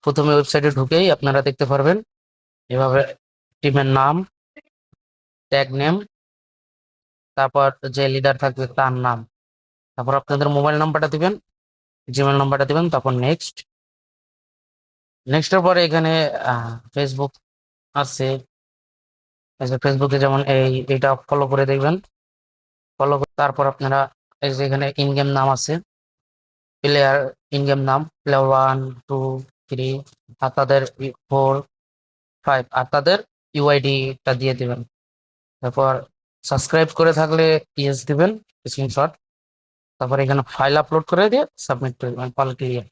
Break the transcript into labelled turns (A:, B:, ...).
A: প্রথমে ওয়েবসাইটে ঢুকেই আপনারা দেখতে পারবেন এভাবে টিমের নাম, ট্যাগ নেম, তারপর যে লিডার থাকবে তার নাম, তারপর আপনাদের মোবাইল নাম্বারটা দিবেন, জিমেল নাম্বারটা দিবেন, তারপর নেক্সট। নেক্সটের পরে এখানে ফেসবুক আছে। ফেসবুকে যেমন এইটা ফলো করে দেখবেন, তারপর আপনারা এই যে এখানে ইন গেম নাম আছে, প্লেয়ার ইন গেম নাম, প্লেয়ার 1 2 3, আর তাদের 4 5, আর তাদের ইউআইডি-টা দিয়ে দিবেন। তারপর সাবস্ক্রাইব করে থাকলে ইয়েস দিবেন, স্ক্রিনশট। তারপর এখানে ফাইল আপলোড করে দিয়ে সাবমিট করে দিবেন, পাল ক্লিয়ার।